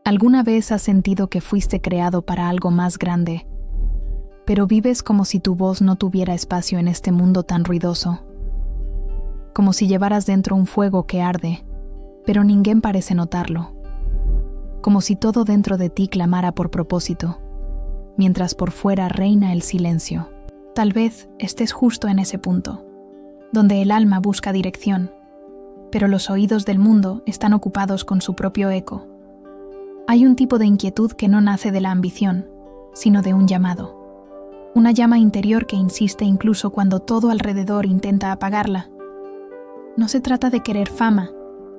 ¿Alguna vez has sentido que fuiste creado para algo más grande, pero vives como si tu voz no tuviera espacio en este mundo tan ruidoso? Como si llevaras dentro un fuego que arde, pero ninguém parece notarlo. Como si todo dentro de ti clamara por propósito, mientras por fuera reina el silencio. Tal vez estés justo en ese punto, donde el alma busca dirección, pero los oídos del mundo están ocupados con su propio eco. Hay un tipo de inquietud que no nace de la ambición, sino de un llamado. Una llama interior que insiste incluso cuando todo alrededor intenta apagarla. No se trata de querer fama,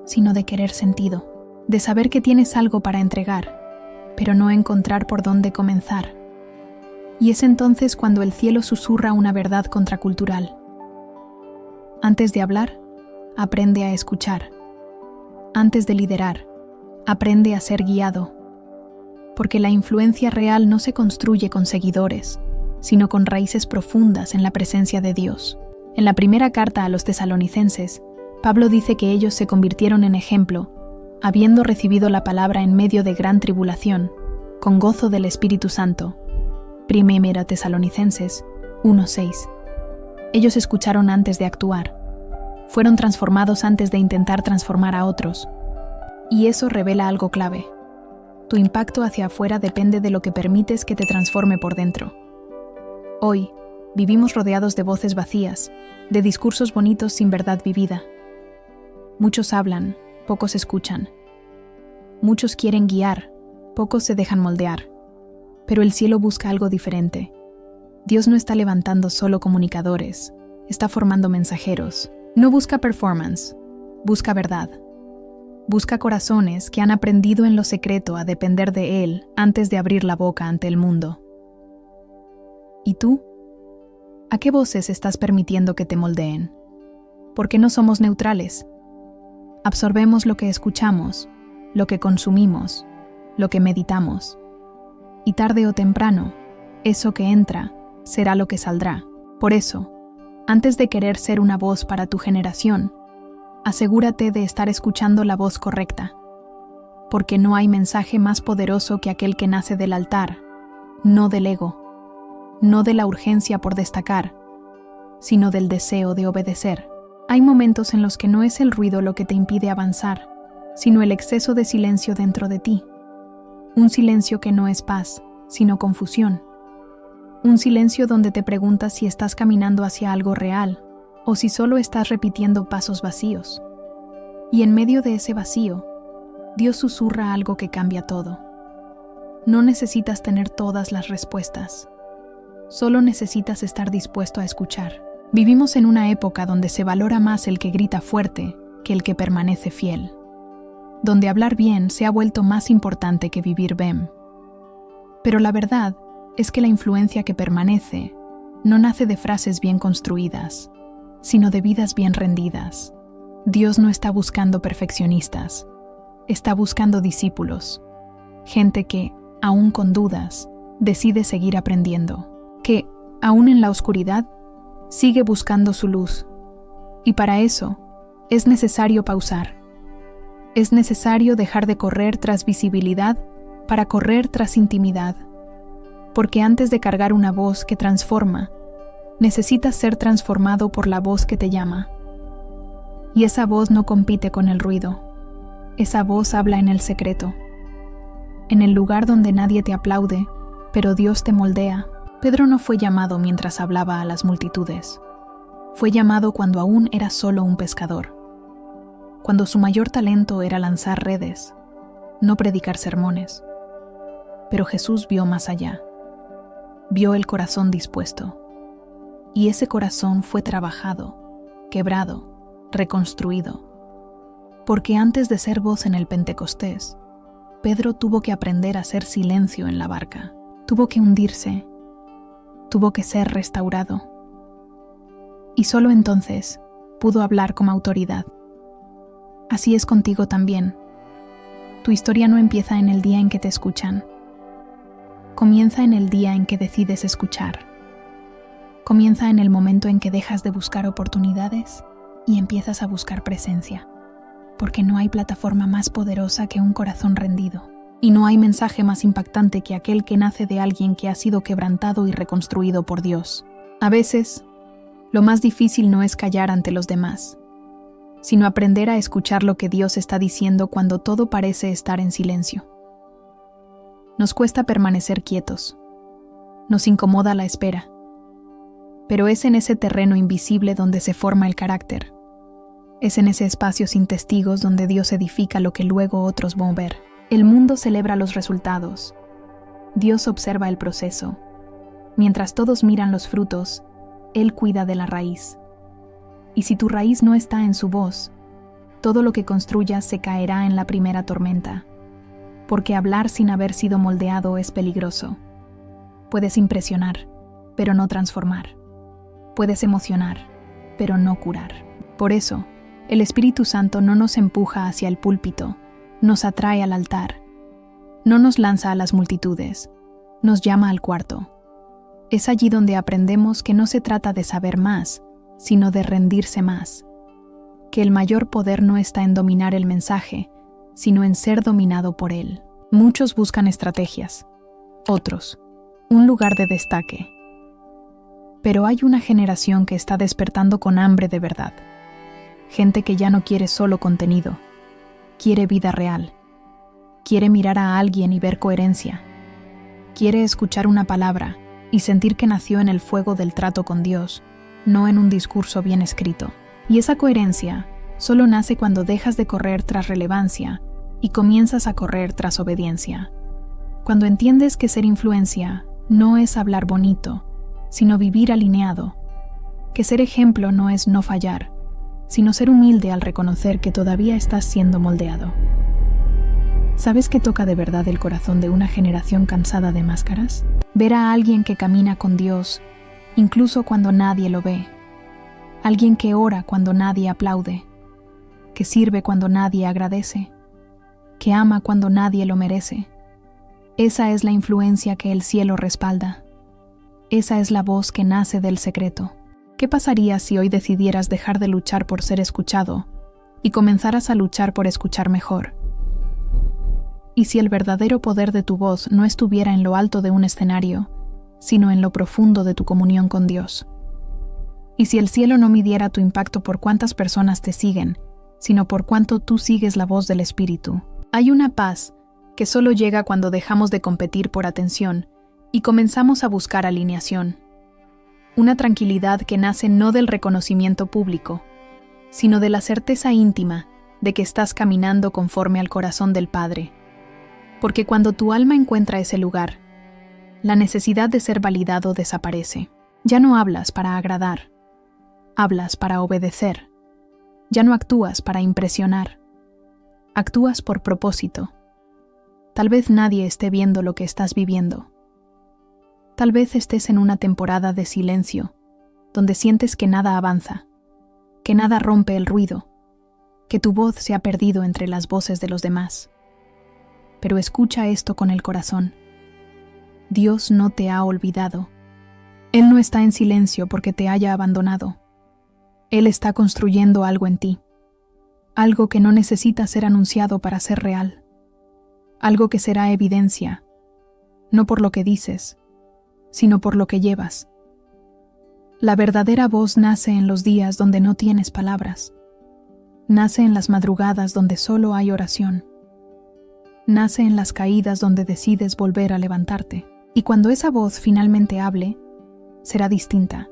sino de querer sentido, de saber que tienes algo para entregar, pero no encontrar por dónde comenzar. Y es entonces cuando el cielo susurra una verdad contracultural. Antes de hablar, aprende a escuchar. Antes de liderar, aprende a ser guiado. Porque la influencia real no se construye con seguidores, sino con raíces profundas en la presencia de Dios. En la primera carta a los tesalonicenses, Pablo dice que ellos se convirtieron en ejemplo, habiendo recibido la palabra en medio de gran tribulación, con gozo del Espíritu Santo. Primera Tesalonicenses 1:6. Ellos escucharon antes de actuar. Fueron transformados antes de intentar transformar a otros. Y eso revela algo clave. Tu impacto hacia afuera depende de lo que permites que te transforme por dentro. Hoy, vivimos rodeados de voces vacías, de discursos bonitos sin verdad vivida. Muchos hablan, pocos escuchan. Muchos quieren guiar, pocos se dejan moldear. Pero el cielo busca algo diferente. Dios no está levantando solo comunicadores, está formando mensajeros. No busca performance, busca verdad. Busca corazones que han aprendido en lo secreto a depender de Él antes de abrir la boca ante el mundo. ¿Y tú? ¿A qué voces estás permitiendo que te moldeen? Porque no somos neutrales. Absorbemos lo que escuchamos, lo que consumimos, lo que meditamos. Y tarde o temprano, eso que entra será lo que saldrá. Por eso, antes de querer ser una voz para tu generación, asegúrate de estar escuchando la voz correcta, porque no hay mensaje más poderoso que aquel que nace del altar, no del ego, no de la urgencia por destacar, sino del deseo de obedecer. Hay momentos en los que no es el ruido lo que te impide avanzar, sino el exceso de silencio dentro de ti. Un silencio que no es paz, sino confusión. Un silencio donde te preguntas si estás caminando hacia algo real o si solo estás repitiendo pasos vacíos. Y en medio de ese vacío, Dios susurra algo que cambia todo. No necesitas tener todas las respuestas. Solo necesitas estar dispuesto a escuchar. Vivimos en una época donde se valora más el que grita fuerte que el que permanece fiel. Donde hablar bien se ha vuelto más importante que vivir bien. Pero la verdad es que la influencia que permanece no nace de frases bien construidas, sino de vidas bien rendidas. Dios no está buscando perfeccionistas, está buscando discípulos, gente que, aún con dudas, decide seguir aprendiendo, que, aún en la oscuridad, sigue buscando su luz. Y para eso, es necesario pausar. Es necesario dejar de correr tras visibilidad para correr tras intimidad. Porque antes de cargar una voz que transforma, necesitas ser transformado por la voz que te llama. Y esa voz no compite con el ruido. Esa voz habla en el secreto. En el lugar donde nadie te aplaude, pero Dios te moldea. Pedro no fue llamado mientras hablaba a las multitudes. Fue llamado cuando aún era solo un pescador. Cuando su mayor talento era lanzar redes, no predicar sermones. Pero Jesús vio más allá. Vio el corazón dispuesto. Y ese corazón fue trabajado, quebrado, reconstruido. Porque antes de ser voz en el Pentecostés, Pedro tuvo que aprender a hacer silencio en la barca. Tuvo que hundirse. Tuvo que ser restaurado. Y solo entonces pudo hablar con autoridad. Así es contigo también. Tu historia no empieza en el día en que te escuchan. Comienza en el día en que decides escuchar. Comienza en el momento en que dejas de buscar oportunidades y empiezas a buscar presencia. Porque no hay plataforma más poderosa que un corazón rendido. Y no hay mensaje más impactante que aquel que nace de alguien que ha sido quebrantado y reconstruido por Dios. A veces, lo más difícil no es callar ante los demás, sino aprender a escuchar lo que Dios está diciendo cuando todo parece estar en silencio. Nos cuesta permanecer quietos. Nos incomoda la espera. Pero es en ese terreno invisible donde se forma el carácter. Es en ese espacio sin testigos donde Dios edifica lo que luego otros van a ver. El mundo celebra los resultados. Dios observa el proceso. Mientras todos miran los frutos, Él cuida de la raíz. Y si tu raíz no está en su voz, todo lo que construyas se caerá en la primera tormenta. Porque hablar sin haber sido moldeado es peligroso. Puedes impresionar, pero no transformar. Puedes emocionar, pero no curar. Por eso, el Espíritu Santo no nos empuja hacia el púlpito, nos atrae al altar. No nos lanza a las multitudes, nos llama al cuarto. Es allí donde aprendemos que no se trata de saber más, sino de rendirse más. Que el mayor poder no está en dominar el mensaje, sino en ser dominado por él. Muchos buscan estrategias, otros, un lugar de destaque. Pero hay una generación que está despertando con hambre de verdad. Gente que ya no quiere solo contenido, quiere vida real. Quiere mirar a alguien y ver coherencia. Quiere escuchar una palabra y sentir que nació en el fuego del trato con Dios, no en un discurso bien escrito. Y esa coherencia solo nace cuando dejas de correr tras relevancia y comienzas a correr tras obediencia. Cuando entiendes que ser influencia no es hablar bonito, sino vivir alineado. Que ser ejemplo no es no fallar, sino ser humilde al reconocer que todavía estás siendo moldeado. ¿Sabes qué toca de verdad el corazón de una generación cansada de máscaras? Ver a alguien que camina con Dios, incluso cuando nadie lo ve. Alguien que ora cuando nadie aplaude, que sirve cuando nadie agradece, que ama cuando nadie lo merece. Esa es la influencia que el cielo respalda. Esa es la voz que nace del secreto. ¿Qué pasaría si hoy decidieras dejar de luchar por ser escuchado y comenzaras a luchar por escuchar mejor? Y si el verdadero poder de tu voz no estuviera en lo alto de un escenario, sino en lo profundo de tu comunión con Dios. Y si el cielo no midiera tu impacto por cuántas personas te siguen, sino por cuánto tú sigues la voz del Espíritu. Hay una paz que solo llega cuando dejamos de competir por atención y comenzamos a buscar alineación. Una tranquilidad que nace no del reconocimiento público, sino de la certeza íntima de que estás caminando conforme al corazón del Padre. Porque cuando tu alma encuentra ese lugar, la necesidad de ser validado desaparece. Ya no hablas para agradar, hablas para obedecer. Ya no actúas para impresionar, actúas por propósito. Tal vez nadie esté viendo lo que estás viviendo. Tal vez estés en una temporada de silencio, donde sientes que nada avanza, que nada rompe el ruido, que tu voz se ha perdido entre las voces de los demás. Pero escucha esto con el corazón. Dios no te ha olvidado. Él no está en silencio porque te haya abandonado. Él está construyendo algo en ti, algo que no necesita ser anunciado para ser real, algo que será evidencia, no por lo que dices, sino por lo que llevas. La verdadera voz nace en los días donde no tienes palabras, nace en las madrugadas donde solo hay oración, nace en las caídas donde decides volver a levantarte. Y cuando esa voz finalmente hable, será distinta,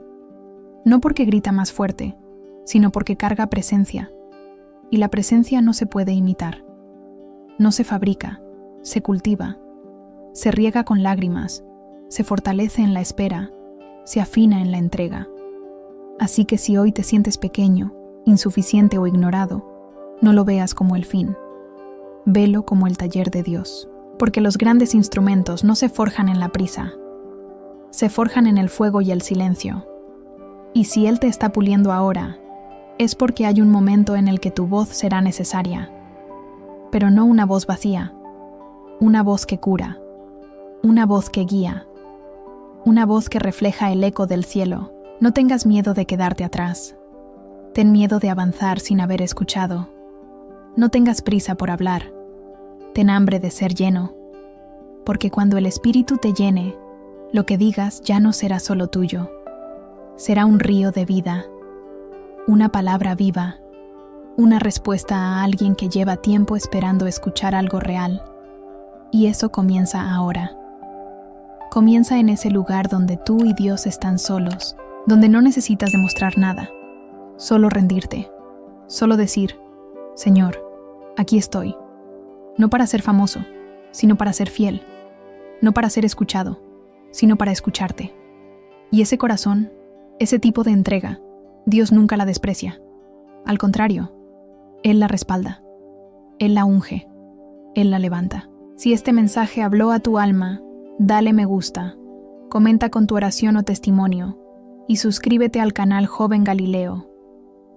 no porque grita más fuerte, sino porque carga presencia, y la presencia no se puede imitar. No se fabrica, se cultiva, se riega con lágrimas, se fortalece en la espera, se afina en la entrega. Así que si hoy te sientes pequeño, insuficiente o ignorado, no lo veas como el fin. Velo como el taller de Dios. Porque los grandes instrumentos no se forjan en la prisa, se forjan en el fuego y el silencio. Y si Él te está puliendo ahora, es porque hay un momento en el que tu voz será necesaria, pero no una voz vacía, una voz que cura, una voz que guía, una voz que refleja el eco del cielo. No tengas miedo de quedarte atrás, ten miedo de avanzar sin haber escuchado. No tengas prisa por hablar, ten hambre de ser lleno. porque cuando el Espíritu te llene, lo que digas ya no será solo tuyo. Será un río de vida, una palabra viva, una respuesta a alguien que lleva tiempo esperando escuchar algo real. Y eso comienza ahora. Comienza en ese lugar donde tú y Dios están solos, donde no necesitas demostrar nada, solo rendirte, solo decir, Señor, aquí estoy, no para ser famoso, sino para ser fiel, no para ser escuchado, sino para escucharte. Y ese corazón, ese tipo de entrega, Dios nunca la desprecia. Al contrario, Él la respalda, Él la unge, Él la levanta. Si este mensaje habló a tu alma, dale me gusta, comenta con tu oración o testimonio y suscríbete al canal Joven Galileo.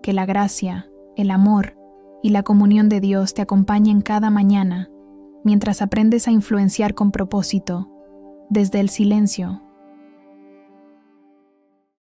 Que la gracia, el amor y la comunión de Dios te acompañen cada mañana mientras aprendes a influenciar con propósito desde el silencio